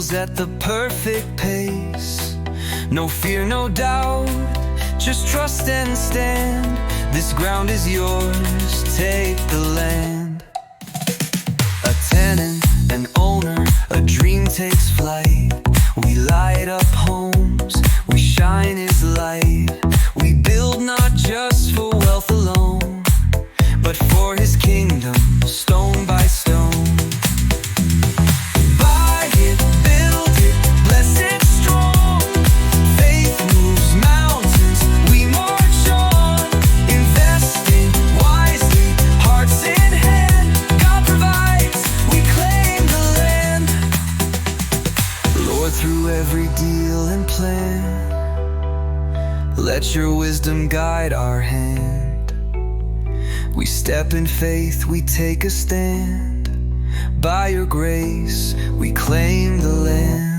moves at the perfect pace. No fear, no doubt, just trust and stand. This ground is yours, take the land. A tenant, an owner, a dream takes flight. We light up homes, we shine His light. We build not just for wealth alone, but for His kingdom, stone by stone. Buy it, build it, bless it strong. Faith moves mountains, we march on. Investing wisely, hearts in hand. God provides, we claim the land. Lord, through every deal and plan, let your wisdom guide our hand. We step in faith, we take a stand. By your grace, we claim the land.